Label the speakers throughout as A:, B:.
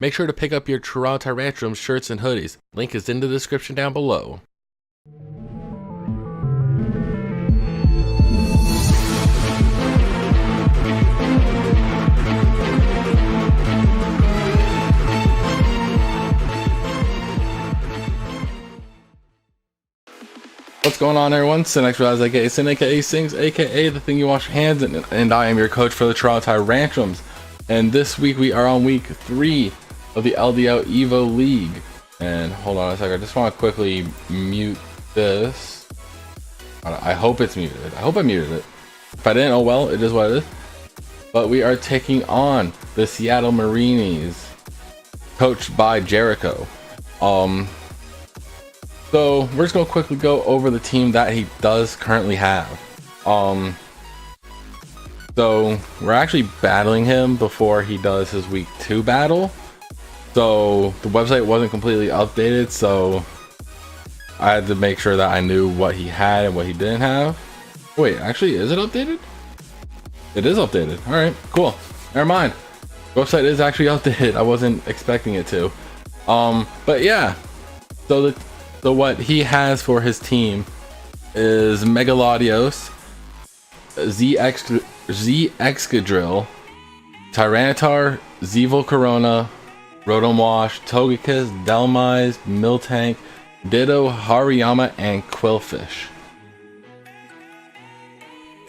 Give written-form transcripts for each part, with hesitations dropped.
A: Make sure to pick up your Tyrantrums shirts and hoodies. Link is in the description down below. What's going on, everyone? SiNxRealize, aka Sin, aka Sings, aka the thing you wash your hands in, and I am your coach for the Tyrantrums. And this week we are on week 3 of the Ldl Evo League. And hold on a second, I just want to quickly mute this. I hope it's muted. I hope I muted it. If I didn't, oh well, it is what it is. But we are taking on the Seattle Mareanies, coached by Jericho. So we're just gonna quickly go over the team that he does currently have. So we're actually battling him before he does his week 2 battle. So the website wasn't completely updated, so I had to make sure that I knew what he had and what he didn't have. Wait, actually, is it updated? It is updated. All right, cool. Never mind. The website is actually updated. I wasn't expecting it to. But yeah. So what he has for his team is Megalodios, SiNxRealize, Tyranitar, Volcarona, Rotomwash, Togekiss, Delmise, Miltank, Ditto, Hariyama, and Quillfish.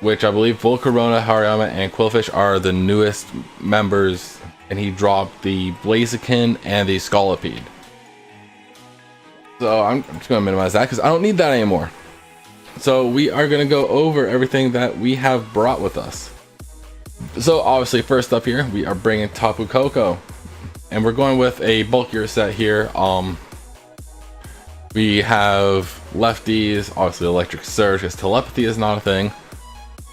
A: Which I believe Volcarona, Hariyama, and Quillfish are the newest members, and he dropped the Blaziken and the Scolipede. So I'm just going to minimize that because I don't need that anymore. So we are going to go over everything that we have brought with us. So obviously first up here, we are bringing Tapu Koko. And we're going with a bulkier set here. We have lefties, obviously Electric Surge, because telepathy is not a thing.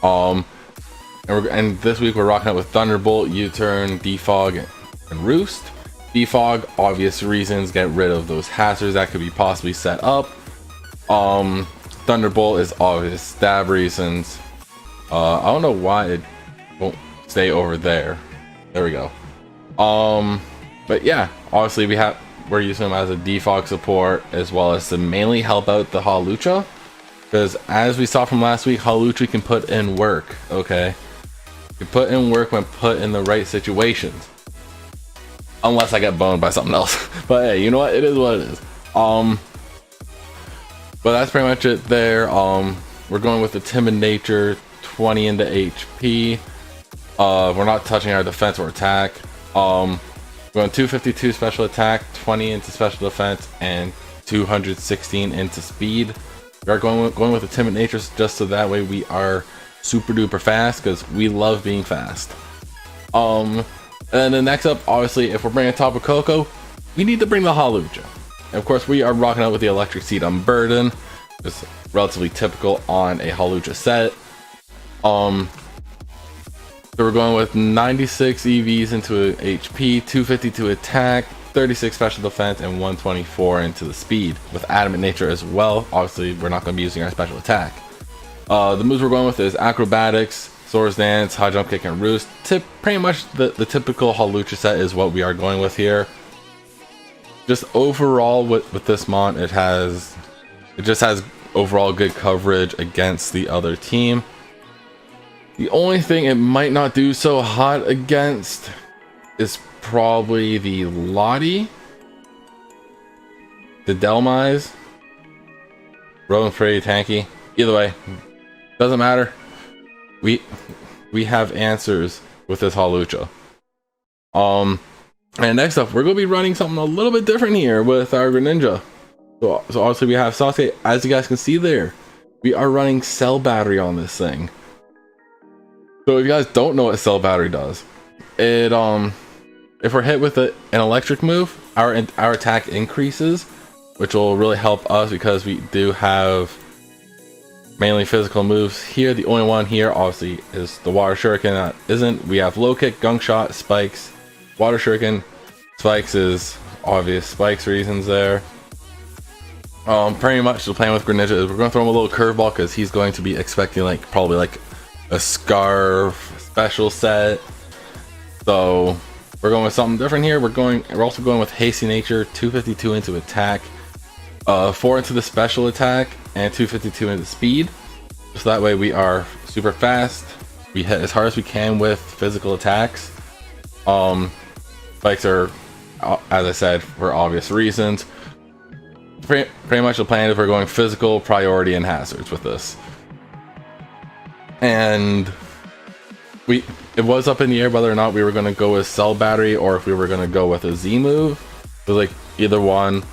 A: And this week we're rocking out with Thunderbolt, U-Turn, Defog, and Roost. Defog, obvious reasons, get rid of those hazards that could be possibly set up. Thunderbolt is obvious stab reasons. I don't know why it won't stay over there. There we go. But yeah, obviously we're using him as a defog support as well as to mainly help out the Hawlucha, because as we saw from last week, Hawlucha can put in work. Okay, you can put in work when put in the right situations. Unless I get boned by something else. But hey, you know what? It is what it is. But that's pretty much it there. We're going with the Timid Nature, 20 into HP. We're not touching our defense or attack. We're going 252 special attack, 20 into special defense, and 216 into speed. We are going with the Timid Nature just so that way we are super duper fast, because we love being fast. And then next up, obviously, if we're bringing Tapu Koko, we need to bring the Hawlucha. And of course, we are rocking out with the Electric Seed Unburden. It's relatively typical on a Hawlucha set. So we're going with 96 EVs into HP, 252 attack, 36 special defense, and 124 into the speed, with Adamant Nature as well. Obviously, we're not going to be using our special attack. The moves we're going with is Acrobatics, Swords Dance, High Jump Kick, and Roost. Pretty much the typical Hawlucha set is what we are going with here. Just overall with this mon, it just has overall good coverage against the other team. The only thing it might not do so hot against is probably the Lottie, the Delmise, Rowan pretty tanky. Either way, doesn't matter. We have answers with this Hawlucha. And next up, we're gonna be running something a little bit different here with our Greninja. So obviously we have Sasuke. As you guys can see there, we are running Cell Battery on this thing. So if you guys don't know what Cell Battery does, it if we're hit with an electric move, our attack increases, which will really help us because we do have mainly physical moves here. The only one here obviously is the Water Shuriken that isn't. We have Low Kick, Gunk Shot, Spikes, Water Shuriken. Spikes is obvious Spikes reasons there. Pretty much the plan with Greninja is we're going to throw him a little curveball because he's going to be expecting probably a Scarf special set. So we're going with something different here. We're also going with hasty nature, 252 into attack, 4 into the special attack, and 252 into speed. So that way we are super fast. We hit as hard as we can with physical attacks. Spikes are, as I said, for obvious reasons. Pretty much the plan is we're going physical, priority, and hazards with this. And it was up in the air whether or not we were going to go with cell battery or if we were going to go with a Z move. It was like either one.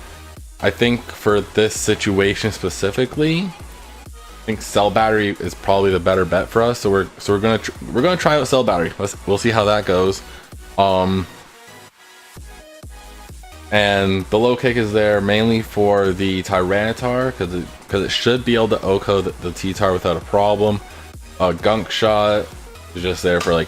A: I think for this situation specifically, I think cell battery is probably the better bet for us. So we're gonna try out cell battery. We'll see how that goes. And the low kick is there mainly for the Tyranitar because it should be able to OHKO the T-Tar without a problem. Gunk shot is just there for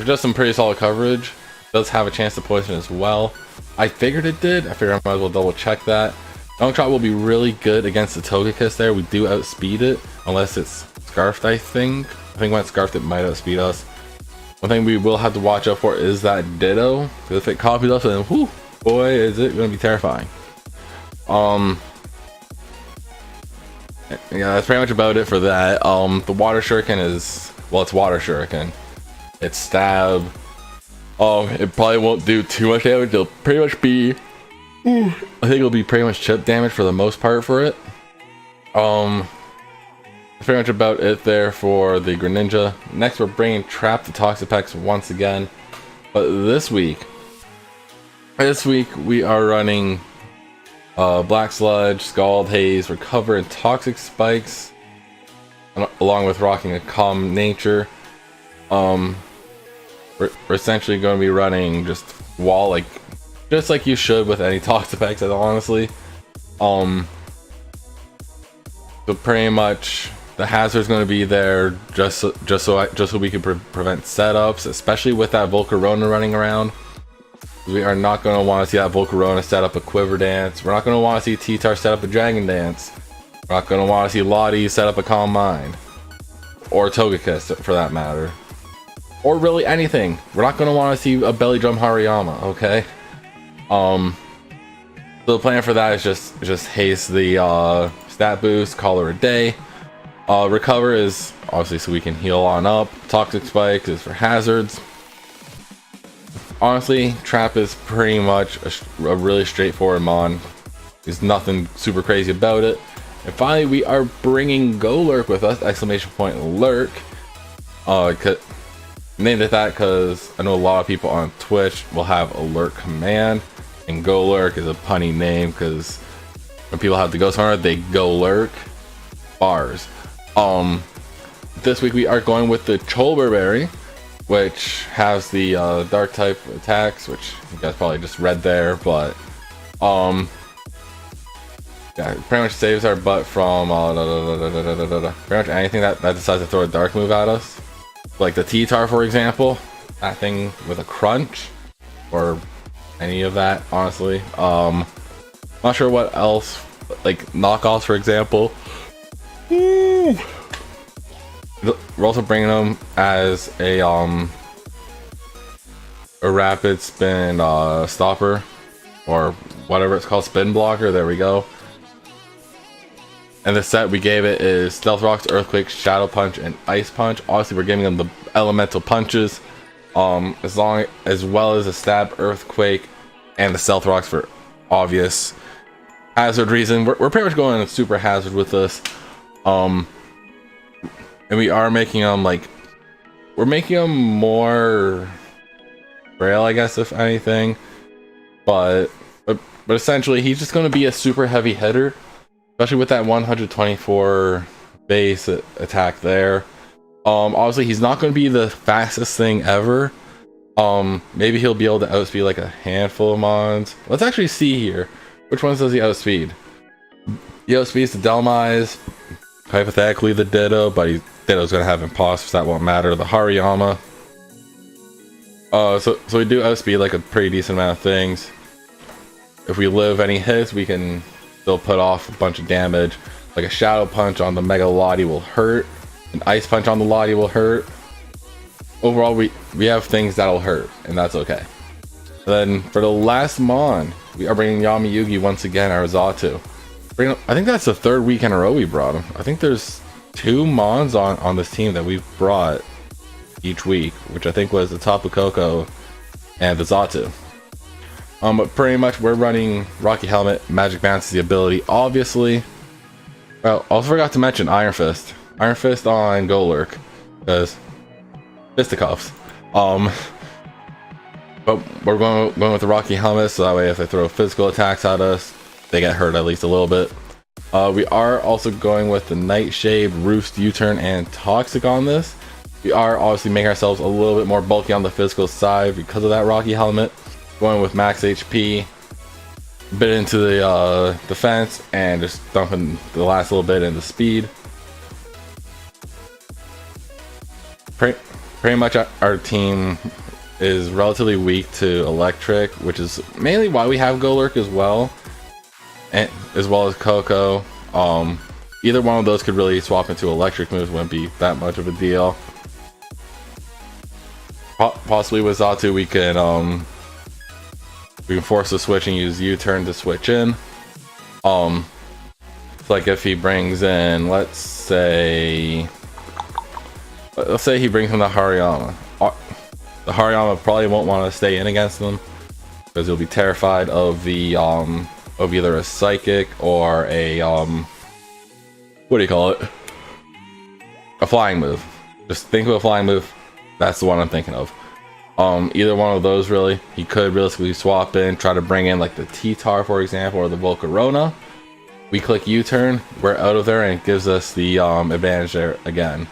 A: just some pretty solid coverage. Does have a chance to poison as well. I figured it did. I figured I might as well double check that. Gunk shot will be really good against the Togekiss there. We do outspeed it unless it's scarfed, I think. I think when it's scarfed it might outspeed us. One thing we will have to watch out for is that Ditto, because if it copies us, then whoo, boy, is it going to be terrifying. Yeah, that's pretty much about it for that. The Water Shuriken is, well, it's Water Shuriken. It's stab. It probably won't do too much damage. It'll pretty much be, I think it'll be pretty much chip damage for the most part for it. That's pretty much about it there for the Greninja. Next, we're bringing Trap the Toxapex once again, but this week we are running Black Sludge, Scald, Haze, Recover, and Toxic Spikes, along with rocking a Calm Nature. We're essentially going to be running just wall, just like you should with any Toxapex, honestly. So pretty much the hazard's going to be there just so we can prevent setups, especially with that Volcarona running around. We are not going to want to see that Volcarona set up a Quiver Dance. We're not going to want to see T-Tar set up a Dragon Dance. We're not going to want to see Lottie set up a Calm Mind, or Togekiss for that matter, or really anything. We're not going to want to see a Belly Drum Hariyama. Okay. So the plan for that is just haste the stat boost, call her a day. Recover is obviously so we can heal on up. Toxic Spikes is for hazards. Honestly, Trap is pretty much a really straightforward mon. There's nothing super crazy about it. And finally, we are bringing Go Lurk with us! Exclamation point Lurk. Named it that because I know a lot of people on Twitch will have a Lurk command, and Go Lurk is a punny name because when people have to go somewhere, they go lurk. Bars. This week we are going with the Cholberberry, which has the dark type attacks, which you guys probably just read there, but yeah, it pretty much saves our butt from pretty much anything that decides to throw a dark move at us, like the T-Tar, for example. That thing with a crunch, or any of that, honestly. Not sure what else, like knockoffs, for example. We're also bringing them as a rapid spin stopper, or whatever it's called, spin blocker. There we go. And the set we gave it is Stealth Rocks, Earthquake, Shadow Punch, and Ice Punch. Obviously, we're giving them the elemental punches, as well as a stab, Earthquake, and the Stealth Rocks for obvious hazard reason. We're pretty much going super hazard with this. And we are making them we're making them more frail, I guess, if anything. But essentially, he's just going to be a super heavy hitter, especially with that 124 base attack there. Obviously, he's not going to be the fastest thing ever. Maybe he'll be able to outspeed like a handful of mons. Let's actually see here. Which ones does he outspeed? He outspeeds the Delmise, hypothetically the Ditto, but Ditto's gonna have Impulse, so that won't matter. The Hariyama. So we do outspeed like a pretty decent amount of things. If we live any hits, we can still put off a bunch of damage. Like a Shadow Punch on the Mega Lottie will hurt. An Ice Punch on the Lottie will hurt. overall we have things that'll hurt, and that's okay. Then for the last Mon, we are bringing Yami Yugi once again, our Zatu. I think that's the third week in a row we brought him. I think there's 2 Mons on this team that we've brought each week, which I think was the Tapu Koko and the Zatu. But pretty much we're running Rocky Helmet, Magic Bounce is the ability, obviously. Well, also forgot to mention Iron Fist. Iron Fist on Golurk, because fisticuffs. But we're going with the Rocky Helmet, so that way if they throw physical attacks at us, they get hurt at least a little bit. We are also going with the Nightshade, Roost, U-Turn, and Toxic on this. We are obviously making ourselves a little bit more bulky on the physical side because of that Rocky Helmet. Going with max HP, a bit into the defense, and just dumping the last little bit into speed. Pretty much our team is relatively weak to electric, which is mainly why we have Golurk as well, and as well as Coco. Either one of those could really swap into electric moves, wouldn't be that much of a deal. Possibly with Zatu we can force the switch and use U-turn to switch in. It's like if he brings in, let's say he brings in the Hariyama. The Hariyama probably won't want to stay in against them because he'll be terrified of the of either a psychic or a what do you call it? A flying move. Just think of a flying move. That's the one I'm thinking of. Either one of those really. He could realistically swap in, try to bring in like the T-Tar, for example, or the Volcarona. We click U-turn, we're out of there, and it gives us the advantage there again.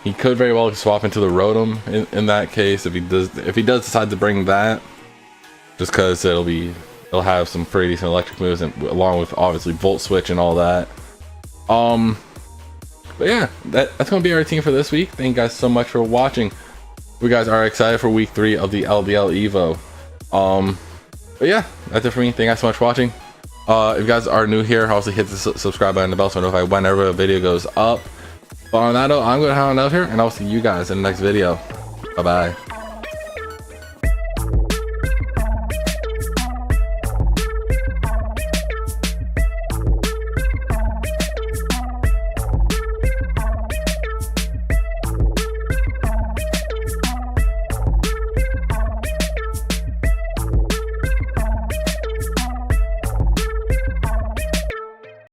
A: He could very well swap into the Rotom in that case if he does decide to bring that, just because it'll have some pretty decent electric moves, and along with obviously Volt Switch and all that. But yeah, that's gonna be our team for this week. Thank you guys so much for watching. We guys are excited for week 3 of the Ldl Evo. But yeah, that's it for me. Thank you guys so much for watching. If you guys are new here, obviously hit the subscribe button and the bell so you notify whenever a video goes up. But on that note, I'm going to head on out here, and I'll see you guys in the next video. Bye bye.